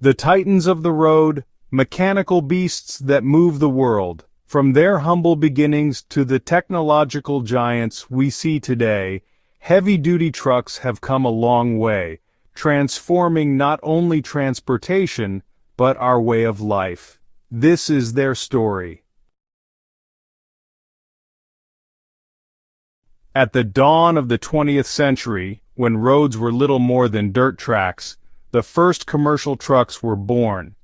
The titans of the road, mechanical beasts that move the world. From their humble beginnings to the technological giants we see today, heavy-duty trucks have come a long way, transforming not only transportation, but our way of life. This is their story. At the dawn of the 20th century, when roads were little more than dirt tracks, the first commercial trucks were born.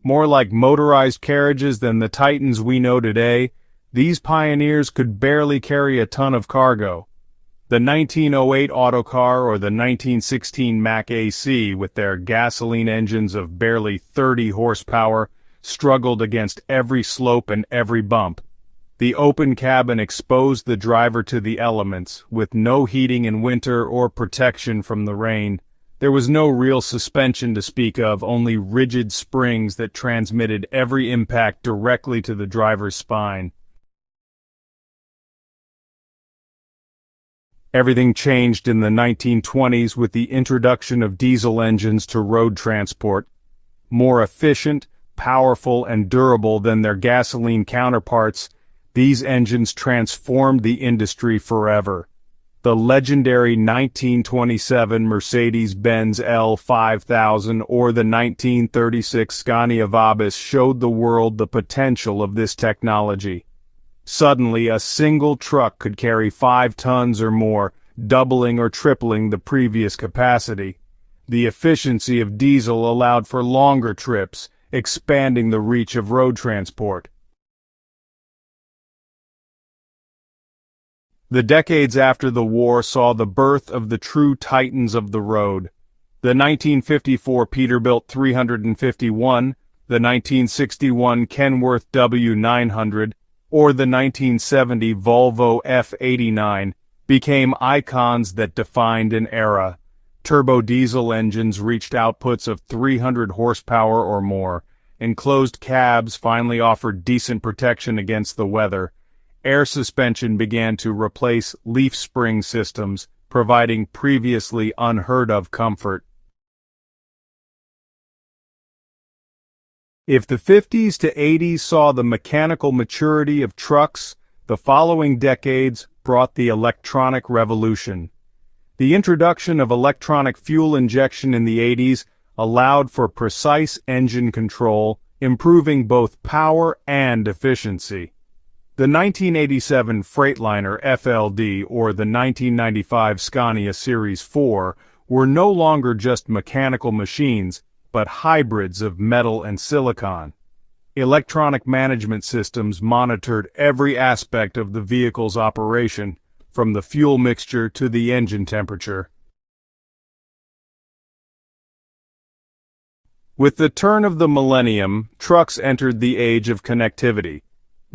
More like motorized carriages than the titans we know today, these pioneers could barely carry a ton of cargo. The 1908 autocar or the 1916 Mack AC, with their gasoline engines of barely 30 horsepower, struggled against every slope and every bump. The open cabin exposed the driver to the elements, with no heating in winter or protection from the rain. There was no real suspension to speak of, only rigid springs that transmitted every impact directly to the driver's spine. Everything changed in the 1920s with the introduction of diesel engines to road transport. More efficient, powerful, and durable than their gasoline counterparts, these engines transformed the industry forever. The legendary 1927 Mercedes-Benz L5000 or the 1936 Scania Vabis showed the world the potential of this technology. Suddenly, a single truck could carry 5 tons or more, doubling or tripling the previous capacity. The efficiency of diesel allowed for longer trips, expanding the reach of road transport. The decades after the war saw the birth of the true titans of the road. The 1954 Peterbilt 351, the 1961 Kenworth W900, or the 1970 Volvo F89 became icons that defined an era. Turbo diesel engines reached outputs of 300 horsepower or more. Enclosed cabs finally offered decent protection against the weather. Air suspension began to replace leaf spring systems, providing previously unheard-of comfort. If the 50s to 80s saw the mechanical maturity of trucks, the following decades brought the electronic revolution. The introduction of electronic fuel injection in the 80s allowed for precise engine control, improving both power and efficiency. The 1987 Freightliner FLD or the 1995 Scania Series 4 were no longer just mechanical machines, but hybrids of metal and silicon. Electronic management systems monitored every aspect of the vehicle's operation, from the fuel mixture to the engine temperature. With the turn of the millennium, trucks entered the age of connectivity.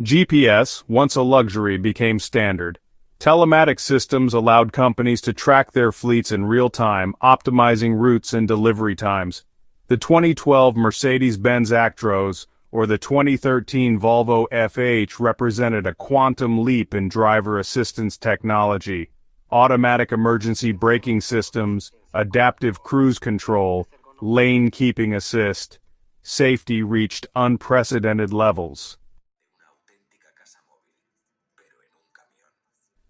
GPS, once a luxury, became standard. Telematic systems allowed companies to track their fleets in real time, optimizing routes and delivery times. The 2012 Mercedes-Benz Actros, or the 2013 Volvo FH, represented a quantum leap in driver assistance technology. Automatic emergency braking systems, adaptive cruise control, lane keeping assist. Safety reached unprecedented levels.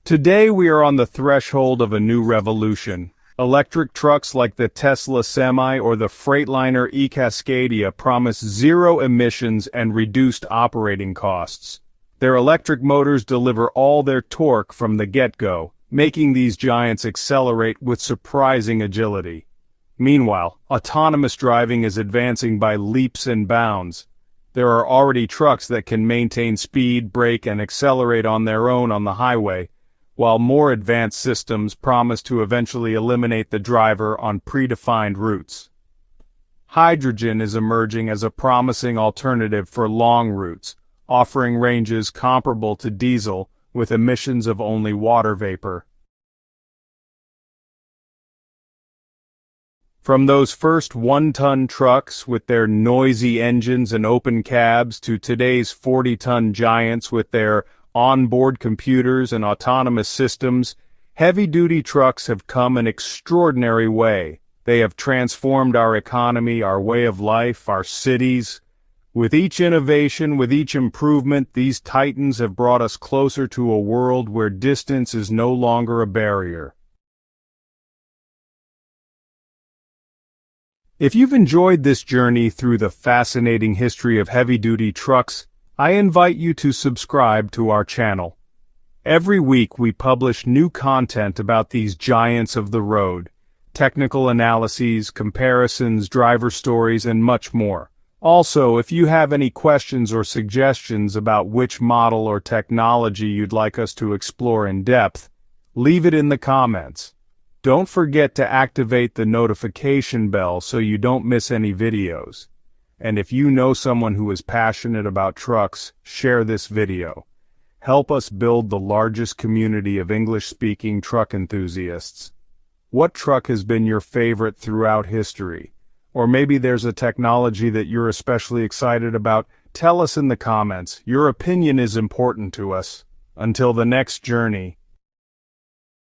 Today we are on the threshold of a new revolution. Electric trucks like the Tesla Semi or the Freightliner e-Cascadia promise zero emissions and reduced operating costs. Their electric motors deliver all their torque from the get-go, making these giants accelerate with surprising agility. Meanwhile, autonomous driving is advancing by leaps and bounds. There are already trucks that can maintain speed, brake, and accelerate on their own on the highway, while more advanced systems promise to eventually eliminate the driver on predefined routes. Hydrogen is emerging as a promising alternative for long routes, offering ranges comparable to diesel with emissions of only water vapor. From those first one-ton trucks with their noisy engines and open cabs to today's 40-ton giants with their onboard computers and autonomous systems, heavy-duty trucks have come an extraordinary way. They have transformed our economy, our way of life, our cities. With each innovation, with each improvement, these titans have brought us closer to a world where distance is no longer a barrier. If you've enjoyed this journey through the fascinating history of heavy-duty trucks, I invite you to subscribe to our channel. Every week we publish new content about these giants of the road, technical analyses, comparisons, driver stories, and much more. Also, if you have any questions or suggestions about which model or technology you'd like us to explore in depth, leave it in the comments. Don't forget to activate the notification bell so you don't miss any videos. And if you know someone who is passionate about trucks, share this video. Help us build the largest community of English-speaking truck enthusiasts. What truck has been your favorite throughout history? Or maybe there's a technology that you're especially excited about? Tell us in the comments. Your opinion is important to us. Until the next journey,